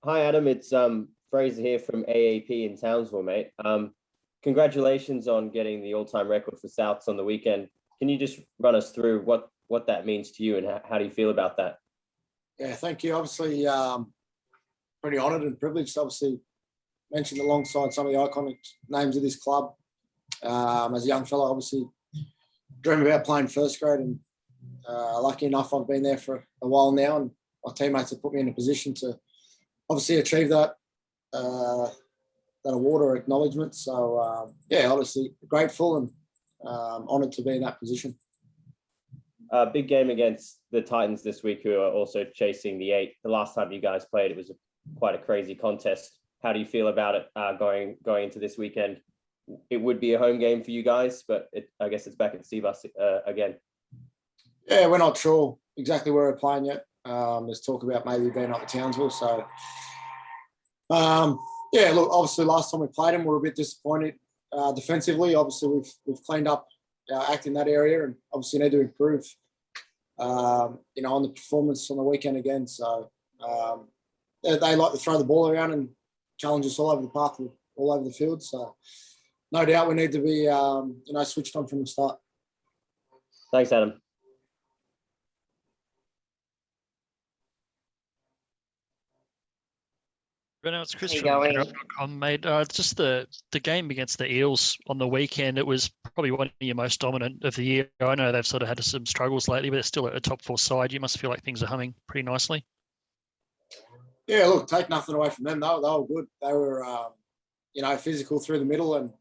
Hi, Adam. It's Fraser here from AAP in Townsville, mate. Congratulations on getting the all-time record for Souths on the weekend. Can you just run us through what that means to you and how do you feel about that? Yeah, thank you. Obviously, pretty honoured and privileged. Obviously, mentioned alongside some of the iconic names of this club. As a young fellow, obviously, dreamed about playing first grade, and lucky enough, I've been there for a while now, and my teammates have put me in a position to obviously achieve that award or acknowledgement. So, yeah, obviously grateful and honoured to be in that position. Big game against the Titans this week, who are also chasing the 8. The last time you guys played, it was quite a crazy contest. How do you feel about it going into this weekend? It would be a home game for you guys, but I guess it's back at Seabus again. Yeah, we're not sure exactly where we're playing yet. There's talk about maybe being up at Townsville. So, yeah, look, obviously last time we played them, we were a bit disappointed defensively. Obviously, we've cleaned up our act in that area, and obviously need to improve, on the performance on the weekend again. So, they like to throw the ball around and challenge us all over the park, all over the field. So, no doubt we need to be, switched on from the start. Thanks, Adam. Reynolds, Chris from mate. Just the game against the Eels on the weekend, it was probably one of your most dominant of the year. I know they've sort of had some struggles lately, but they're still a top 4 side. You must feel like things are humming pretty nicely. Yeah, look, take nothing away from them. They were good. They were, physical through the middle, and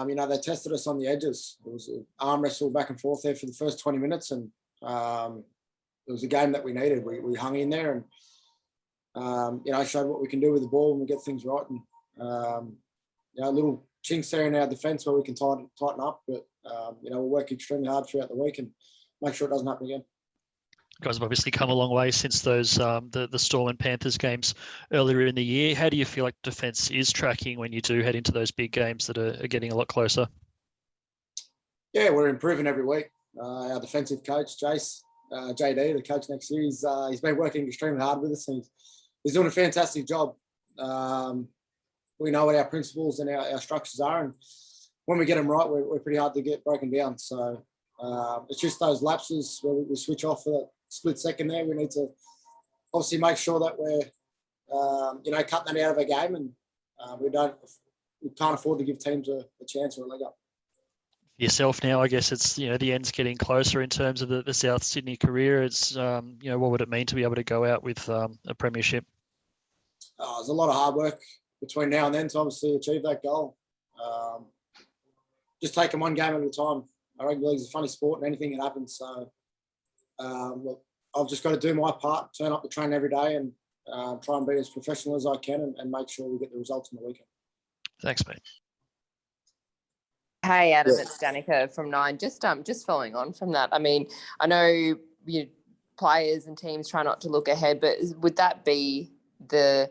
they tested us on the edges. It was an arm wrestle back and forth there for the first 20 minutes, and it was a game that we needed. We hung in there and showed what we can do with the ball when we get things right. And, little chinks there in our defence where we can tighten up. But, we'll work extremely hard throughout the week and make sure it doesn't happen again. You guys have obviously come a long way since those the Storm and Panthers games earlier in the year. How do you feel like defence is tracking when you do head into those big games that are getting a lot closer? Yeah, we're improving every week. Our defensive coach, JD, the coach next year, he's been working extremely hard with us, and he's doing a fantastic job. We know what our principles and our structures are, and when we get them right, we're pretty hard to get broken down. So it's just those lapses where we switch off for that split second there. We need to obviously make sure that we're, cutting that out of our game, and we can't afford to give teams a chance or a leg up. Yourself now, I guess it's, the end's getting closer in terms of the South Sydney career. It's, what would it mean to be able to go out with a premiership? There's a lot of hard work between now and then to obviously achieve that goal. Just taking one game at a time. Rugby league's a funny sport and anything can happen. So, look, I've just got to do my part, turn up the train every day, and try and be as professional as I can and make sure we get the results on the weekend. Thanks, mate. Hey, Adam, it's Danica from Nine. Just following on from that. I mean, I know players and teams try not to look ahead, but would that be the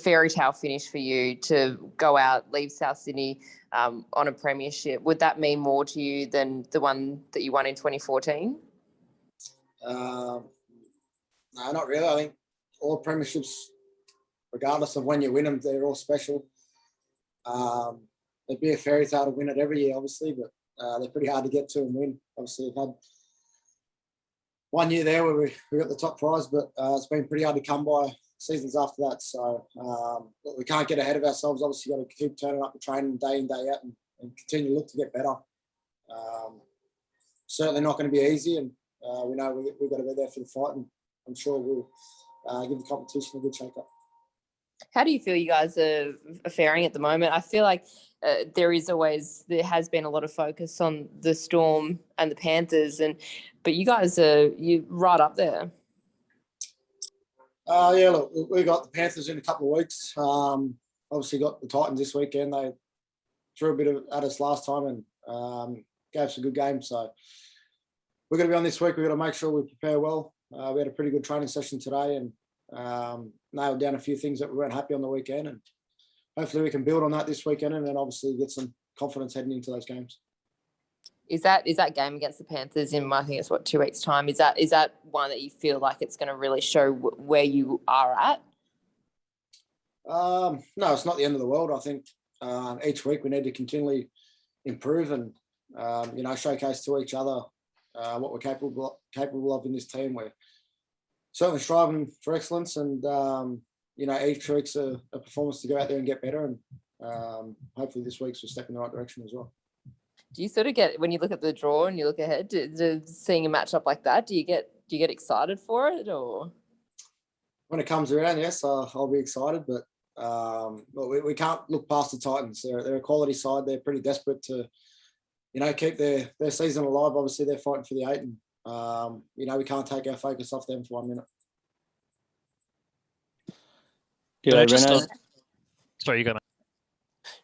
fairy tale finish for you to go out, leave South Sydney on a premiership? Would that mean more to you than the one that you won in 2014? No, not really. I think all premierships, regardless of when you win them, they're all special. It'd be a fairy tale to win it every year, obviously, but they're pretty hard to get to and win. Obviously, we've had one year there where we got the top prize, but it's been pretty hard to come by seasons after that. So we can't get ahead of ourselves. Obviously, got to keep turning up the training day in, day out, and continue to look to get better. Certainly not going to be easy, and we know we've got to be there for the fight, and I'm sure we'll give the competition a good shake-up. How do you feel you guys are faring at the moment? I feel like there has been a lot of focus on the Storm and the Panthers, but you guys are right up there. Yeah, look, we got the Panthers in a couple of weeks. Obviously got the Titans this weekend. They threw a bit at us last time and gave us a good game. So we're going to be on this week. We've got to make sure we prepare well. We had a pretty good training session today and nailed down a few things that we weren't happy on the weekend. And hopefully we can build on that this weekend and then obviously get some confidence heading into those games. Is that game against the Panthers in, I think it's 2 weeks' time? Is that one that you feel like it's going to really show where you are at? No, it's not the end of the world. I think each week we need to continually improve and showcase to each other what we're capable of in this team. We're certainly striving for excellence, and each week's a performance to go out there and get better. And hopefully this week's a step in the right direction as well. Do you sort of get, when you look at the draw and you look ahead to seeing a matchup like that, do you get excited for it? Or when it comes around, yes, I'll be excited, but we can't look past the Titans. They're a quality side. They're pretty desperate to keep their season alive. Obviously they're fighting for the 8, and we can't take our focus off them for 1 minute. G'day, Reynolds. Sorry, you go, mate.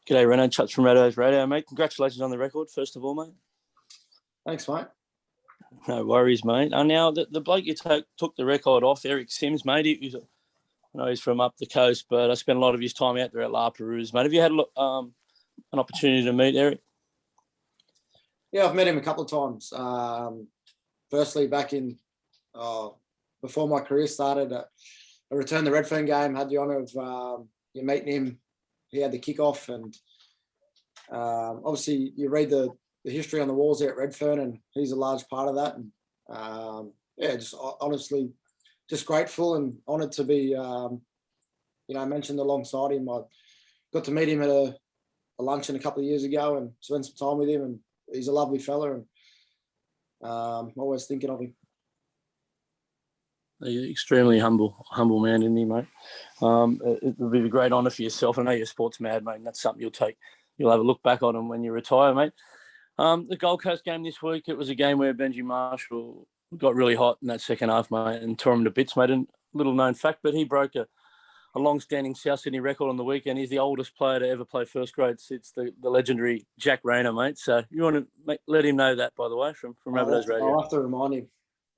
G'day, Reynolds. Chuck from Rabbitohs Radio, mate. Congratulations on the record, first of all, mate. Thanks, mate. No worries, mate. Now, the bloke you took the record off, Eric Sims, mate, I know he's from up the coast, but I spent a lot of his time out there at La Perouse, mate. Have you had an opportunity to meet Eric? Yeah, I've met him a couple of times. Firstly, back in before my career started, I returned the Redfern game, had the honour of meeting him. He had the kickoff, and obviously you read the history on the walls there at Redfern, and he's a large part of that. And just honestly, just grateful and honoured to be, mentioned alongside him. I got to meet him at a luncheon a couple of years ago and spend some time with him, and he's a lovely fella, and always thinking of him. He's extremely humble man, isn't he, mate? It would be a great honour for yourself. I know you're a sports mad, mate, and that's something you'll have a look back on him when you retire, mate. The Gold Coast game this week, it was a game where Benji Marshall got really hot in that second half, mate, and tore him to bits, mate. And little known fact, but he broke a long-standing South Sydney record on the weekend. He's the oldest player to ever play first grade since the legendary Jack Rayner, mate. So you want to let him know that, by the way, from Rabbitohs Radio. I'll have to remind him.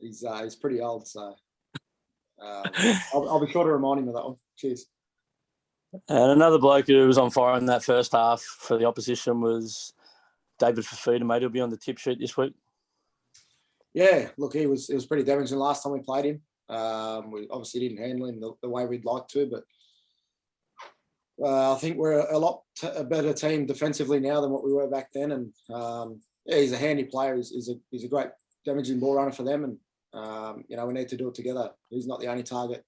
He's pretty old, so I'll be sure to remind him of that one. Cheers. And another bloke who was on fire in that first half for the opposition was David Fafita, mate. He'll be on the tip sheet this week. Yeah, look, it was pretty damaging last time we played him. We obviously didn't handle him the way we'd like to, but I think we're a better team defensively now than what we were back then. And he's a handy player. He's a great damaging ball runner for them, and we need to do it together. He's not the only target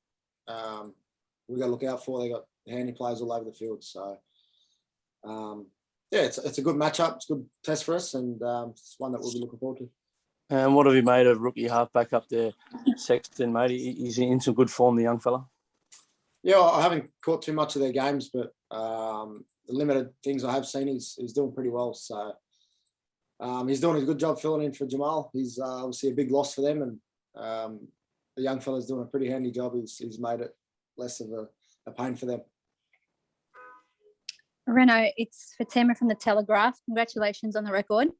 we've got to look out for. They got handy players all over the field. So it's a good matchup. It's a good test for us, and it's one that we'll be looking forward to. And what have you made of rookie halfback up there, Sexton, mate? He's in some good form, the young fella. Yeah, I haven't caught too much of their games, but the limited things I have seen, he's doing pretty well. So he's doing a good job filling in for Jamal. He's obviously a big loss for them, and the young fella's doing a pretty handy job. He's made it less of a pain for them. Reno, it's Fatima from the Telegraph. Congratulations on the record.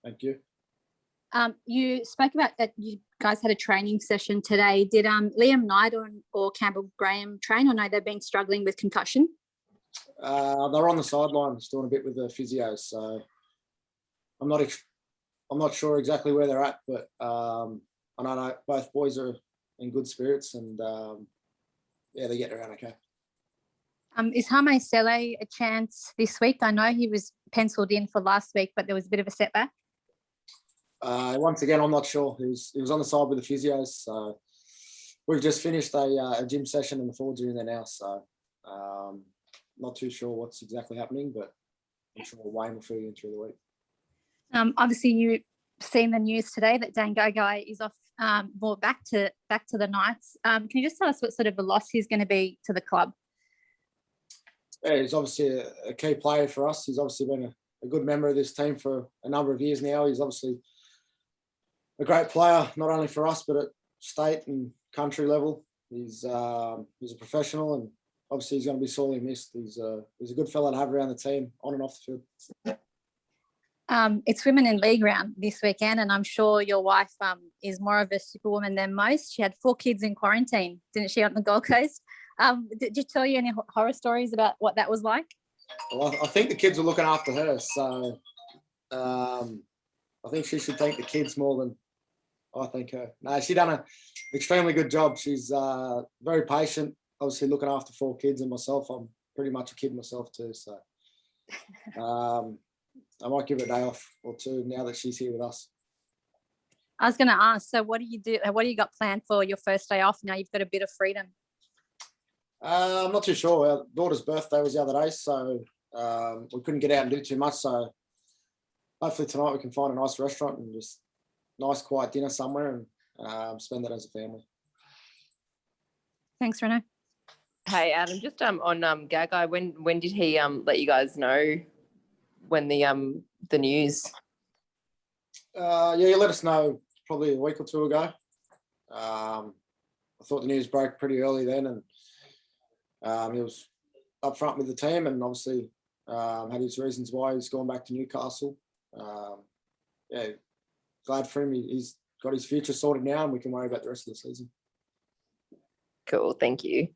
Thank you. You spoke about that you guys had a training session today. Did Liam Knight or Campbell Graham train? I know they've been struggling with concussion. They're on the sidelines doing a bit with the physios, so I'm not sure exactly where they're at, but I know both boys are in good spirits, and they're getting around okay. Is Hame Sele a chance this week? I know he was penciled in for last week, but there was a bit of a setback. Once again, I'm not sure. He was on the side with the physios, so we've just finished a gym session and the forwards are in there now, so not too sure what's exactly happening, but I'm sure Wayne will fill you in through the week. Obviously, you've seen the news today that Dan Gagai is off more back to the Knights. Can you just tell us what sort of a loss he's going to be to the club? Yeah, he's obviously a key player for us. He's obviously been a good member of this team for a number of years now. He's obviously a great player, not only for us, but at state and country level. He's a professional, and obviously he's going to be sorely missed. He's a good fella to have around the team, on and off the field. It's Women in League round this weekend, and I'm sure your wife is more of a superwoman than most. She had 4 kids in quarantine, didn't she, on the Gold Coast? Did you tell you any horror stories about what that was like? Well, I think the kids are looking after her, so I think she should thank the kids more than I thank her. No, she done an extremely good job. She's very patient, obviously looking after 4 kids and myself. I'm pretty much a kid myself too. So I might give her a day off or 2 now that she's here with us. I was going to ask, so what do you do? What do you got planned for your first day off? Now you've got a bit of freedom. I'm not too sure. Our daughter's birthday was the other day, so we couldn't get out and do too much. So hopefully tonight we can find a nice restaurant and just nice quiet dinner somewhere and spend that as a family. Thanks, Reno. Hey Adam, just on Gagai, when did he let you guys know when the news? Yeah, he let us know probably a week or 2 ago. I thought the news broke pretty early then, and he was up front with the team, and obviously had his reasons why he's gone back to Newcastle. Yeah, glad for him. He's got his future sorted now, and we can worry about the rest of the season. Cool, thank you.